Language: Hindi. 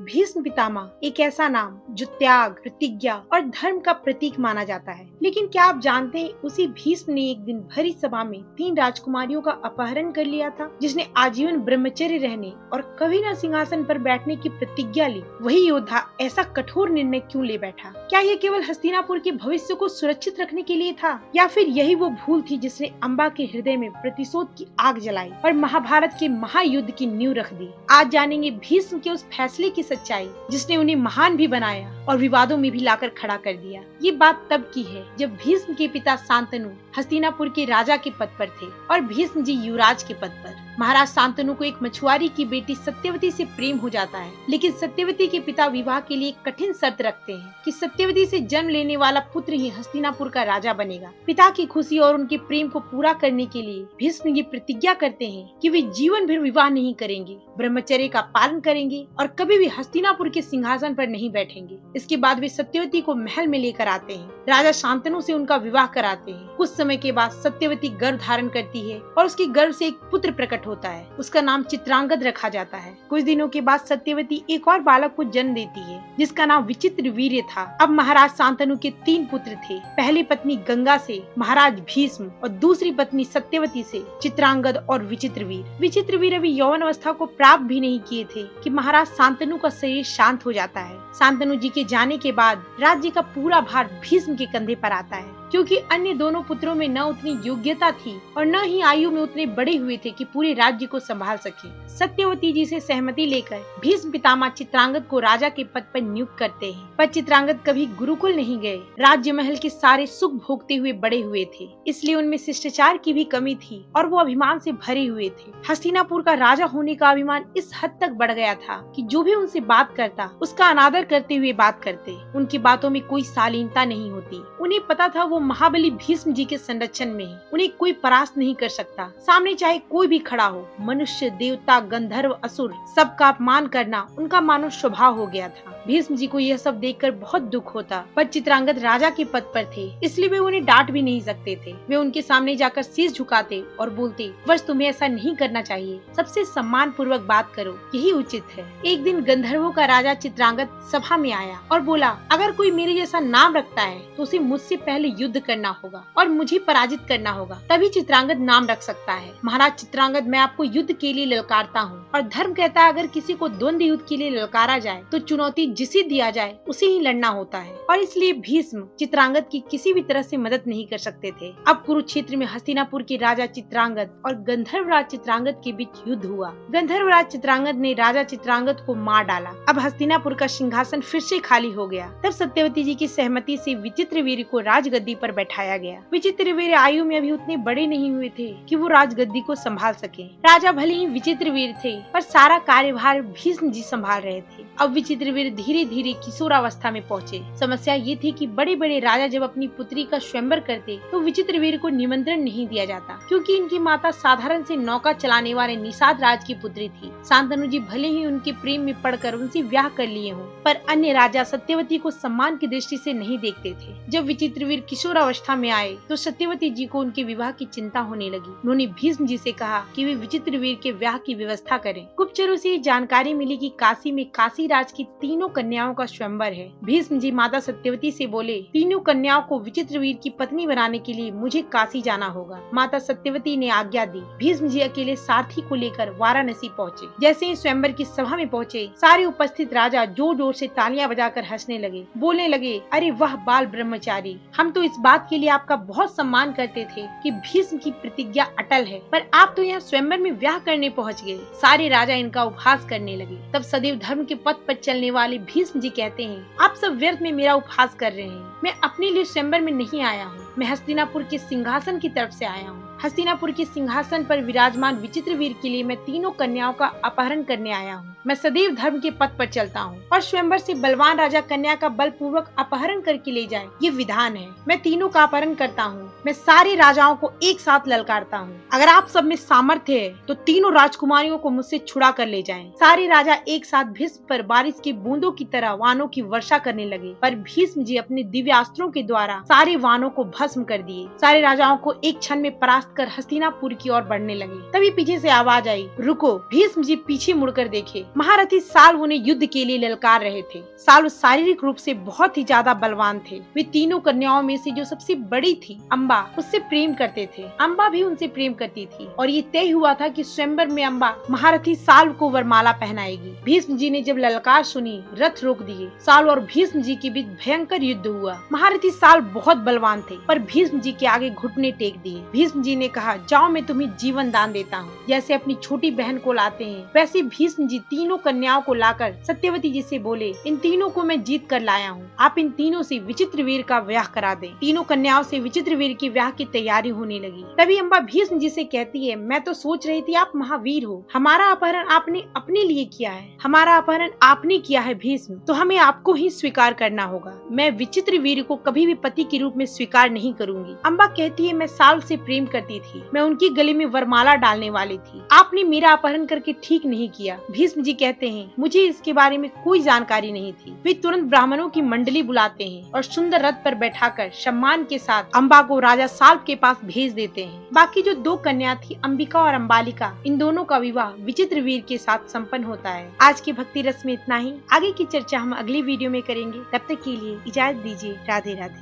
भीष्म पितामह एक ऐसा नाम जो त्याग, प्रतिज्ञा और धर्म का प्रतीक माना जाता है। लेकिन क्या आप जानते हैं उसी भीष्म ने एक दिन भरी सभा में 3 राजकुमारियों का अपहरण कर लिया था। जिसने आजीवन ब्रह्मचर्य रहने और कभी न सिंहासन पर बैठने की प्रतिज्ञा ली, वही योद्धा ऐसा कठोर निर्णय क्यों ले बैठा? क्या ये केवल हस्तिनापुर के भविष्य को सुरक्षित रखने के लिए था, या फिर यही वो भूल थी जिसने अम्बा के हृदय में प्रतिशोध की आग जलाई और महाभारत के महायुद्ध की नींव रख दी? आज जानेंगे भीष्म के उस फैसले की सच्चाई जिसने उन्हें महान भी बनाया और विवादों में भी लाकर खड़ा कर दिया। ये बात तब की है जब भीष्म के पिता शांतनु हस्तिनापुर के राजा के पद पर थे और भीष्म जी युवराज के पद पर। महाराज शांतनु को एक मछुआरी की बेटी सत्यवती से प्रेम हो जाता है, लेकिन सत्यवती के पिता विवाह के लिए कठिन शर्त रखते हैं कि सत्यवती से जन्म लेने वाला पुत्र ही हस्तिनापुर का राजा बनेगा। पिता की खुशी और उनके प्रेम को पूरा करने के लिए भीष्म ये प्रतिज्ञा करते हैं कि वे जीवन भर विवाह नहीं करेंगे, ब्रह्मचर्य का पालन करेंगे और कभी भी हस्तिनापुर के सिंहासन पर नहीं बैठेंगे। इसके बाद वे सत्यवती को महल में लेकर आते हैं, राजा शांतनु से उनका विवाह कराते हैं। कुछ समय के बाद सत्यवती गर्भ धारण करती है और उसके गर्भ से एक पुत्र प्रकट होता है। उसका नाम चित्रांगद रखा जाता है। कुछ दिनों के बाद सत्यवती एक और बालक को जन्म देती है जिसका नाम विचित्रवीर्य था। अब महाराज शांतनु के 3 पुत्र थे। पहली पत्नी गंगा से महाराज भीष्म और दूसरी पत्नी सत्यवती से चित्रांगद और विचित्रवीर। विचित्रवीर अभी यौवन अवस्था को प्राप्त भी नहीं किए थे कि महाराज शांतनु का शरीर शांत हो जाता है। शांतनु जी के जाने के बाद राज्य का पूरा भार भीष्म के कंधे पर आता है, क्योंकि अन्य दोनों पुत्रों में न उतनी योग्यता थी और न ही आयु में उतने बड़े हुए थे कि पूरे राज्य को संभाल सके। सत्यवती जी से सहमति लेकर भीष्म पितामह चित्रांगद को राजा के पद पर नियुक्त करते हैं, पर चित्रांगद कभी गुरुकुल नहीं गए। राज्य महल के सारे सुख भोगते हुए बड़े हुए थे, इसलिए उनमें शिष्टाचार की भी कमी थी और वो अभिमान से भरे हुए थे। हस्तिनापुर का राजा होने का अभिमान इस हद तक बढ़ गया था कि जो भी उनसे बात करता उसका अनादर करते हुए बात करते। उनकी बातों में कोई शालीनता नहीं होती। उन्हें पता था वो महाबली भीष्म जी के संरक्षण में है, उन्हें कोई परास्त नहीं कर सकता। सामने चाहे कोई भी खड़ा हो, मनुष्य, देवता, गंधर्व, असुर, सबका अपमान करना उनका मानव स्वभाव हो गया था। भीष्म जी को यह सब देखकर बहुत दुख होता, पर चित्रांगद राजा के पद पर थे, इसलिए वे उन्हें डांट भी नहीं सकते थे। वे उनके सामने जाकर शीश झुकाते और बोलते, बस तुम्हें ऐसा नहीं करना चाहिए, सबसे सम्मान पूर्वक बात करो, यही उचित है। एक दिन गंधर्वों का राजा चित्रांगद सभा में आया और बोला, अगर कोई मेरे जैसा नाम रखता है तो उसे मुझसे पहले युद्ध करना होगा और मुझे पराजित करना होगा, तभी चित्रांगद नाम रख सकता है। महाराज चित्रांगद, मैं आपको युद्ध के लिए ललकारता हूँ और धर्म कहता है अगर किसी को द्वंद्व युद्ध के लिए ललकारा जाए तो चुनौती जिसे दिया जाए उसे ही लड़ना होता है, और इसलिए भीष्म चित्रांगद की किसी भी तरह से मदद नहीं कर सकते थे। अब कुरुक्षेत्र में हस्तिनापुर के राजा चित्रांगद और गंधर्वराज चित्रांगद के बीच युद्ध हुआ। गंधर्वराज चित्रांगद ने राजा चित्रांगद को मार डाला। अब हस्तिनापुर का सिंहासन फिर से खाली हो गया। तब सत्यवती जी की सहमति से विचित्रवीर्य को राजगद्दी पर बैठाया गया। विचित्रवीर्य आयु में अभी उतने बड़े नहीं हुए थे कि वो राजगद्दी को संभाल सके। राजा भले ही विचित्रवीर्य थे, पर सारा कार्यभार भीष्म जी संभाल रहे थे। अब विचित्रवीर्य धीरे धीरे किशोरावस्था में पहुँचे। समस्या ये थी कि बड़े बड़े राजा जब अपनी पुत्री का स्वयंवर करते तो विचित्रवीर्य को निमंत्रण नहीं दिया जाता, क्योंकि इनकी माता साधारण से नौका चलाने वाले निषाद राज की पुत्री थी। शांतनु जी भले ही उनके प्रेम में पड़कर उनसे ब्याह कर लिए हों, पर अन्य राजा सत्यवती को सम्मान की दृष्टि से नहीं देखते थे। जब विचित्रवीर्य किशोरावस्था में आए तो सत्यवती जी को उनके विवाह की चिंता होने लगी। उन्होंने भीष्म जी से कहा कि वे विचित्रवीर्य के विवाह की व्यवस्था करें। गुप्तचरों से जानकारी मिली कि काशी में काशी राज की 3 कन्याओं का स्वयंवर है। भीष्म जी माता सत्यवती से बोले, 3 कन्याओं को विचित्रवीर्य की पत्नी बनाने के लिए मुझे काशी जाना होगा। माता सत्यवती ने आज्ञा दी। भीष्म जी अकेले सारथी को लेकर वाराणसी पहुँचे। जैसे ही स्वयंवर की सभा में पहुँचे, सारे उपस्थित राजा जोर जोर से तालियां बजाकर हंसने लगे। बोलने लगे, अरे वाह बाल ब्रह्मचारी, हम तो इस बात के लिए आपका बहुत सम्मान करते थे कि भीष्म की प्रतिज्ञा अटल है, पर आप तो यहाँ स्वयंवर में ब्याह करने पहुँच गए। सारे राजा इनका उपहास करने लगे। तब सदैव धर्म के पथ पर चलने वाले भीष्म जी कहते हैं, आप सब व्यर्थ में मेरा उपहास कर रहे हैं। मैं अपने लिए स्वयंवर में नहीं आया हूँ, मैं हस्तिनापुर के सिंहासन की तरफ से आया हूँ। हस्तिनापुर के सिंहासन पर विराजमान विचित्रवीर्य के लिए मैं 3 कन्याओं का अपहरण करने आया हूँ। मैं सदैव धर्म के पथ पर चलता हूँ और स्वयंवर से बलवान राजा कन्या का बलपूर्वक अपहरण करके ले जाए, ये विधान है। मैं 3 का अपहरण करता हूँ। मैं सारे राजाओं को एक साथ ललकारता हूँ। अगर आप सब में सामर्थ्य है तो 3 राजकुमारियों को मुझसे छुड़ा कर ले जाएं। सारे राजा एक साथ भीष्म पर बारिश की बूंदों की तरह वानों की वर्षा करने लगे, पर भीष्म जी अपने दिव्यास्त्रों के द्वारा सारे वानों को भस्म कर दिए। सारे राजाओं को एक क्षण में परास्त कर हस्तिनापुर की ओर बढ़ने लगे। तभी पीछे से आवाज आई, रुको। भीष्म जी पीछे मुड़कर देखे। महारथी साल्व उन्हें युद्ध के लिए ललकार रहे थे। साल्व शारीरिक रूप से बहुत ही ज्यादा बलवान थे। वे तीनों कन्याओं में से जो सबसे बड़ी थी अम्बा, उससे प्रेम करते थे। अम्बा भी उनसे प्रेम करती थी और ये तय हुआ था कि स्वयंवर में अम्बा महारथी साल्व को वरमाला पहनाएगी। भीष्म जी ने जब ललकार सुनी, रथ रोक दिए। साल्व और भीष्म जी के बीच भयंकर युद्ध हुआ। महारथी साल्व बहुत बलवान थे, पर भीष्म जी के आगे घुटने टेक दिए। भीष्म जी ने कहा, जाओ मैं तुम्हें जीवन दान देता हूँ। जैसे अपनी छोटी बहन को लाते हैं, वैसे भीष्म जी तीनों कन्याओं को लाकर सत्यवती जी से बोले, इन तीनों को मैं जीत कर लाया हूँ, आप इन तीनों से विचित्रवीर का ब्याह करा दें। तीनों कन्याओं से विचित्रवीर की ब्याह की तैयारी होने लगी। तभी अम्बा भीष्म जी से कहती है, मैं तो सोच रही थी आप महावीर हो, हमारा अपहरण आपने अपने लिए किया है। हमारा अपहरण आपने किया है भीष्म, तो हमें आपको ही स्वीकार करना होगा। मैं विचित्रवीर को कभी भी पति के रूप में स्वीकार नहीं करूंगी। अम्बा कहती है, मैं साल्व से प्रेम करती थी, मैं उनकी गले में वरमाला डालने वाली थी। आपने मेरा अपहरण करके ठीक नहीं किया। भीष्म जी कहते हैं, मुझे इसके बारे में कोई जानकारी नहीं थी। वे तुरंत ब्राह्मणों की मंडली बुलाते हैं और सुंदर रथ पर बैठाकर सम्मान के साथ अम्बा को राजा साल्व के पास भेज देते हैं। बाकी जो दो कन्या थी अंबिका और अम्बालिका, इन दोनों का विवाह विचित्रवीर के साथ संपन्न होता है। आज की भक्ति रस में इतना ही। आगे की चर्चा हम अगली वीडियो में करेंगे। तब तक के लिए इजाजत दीजिए। राधे राधे।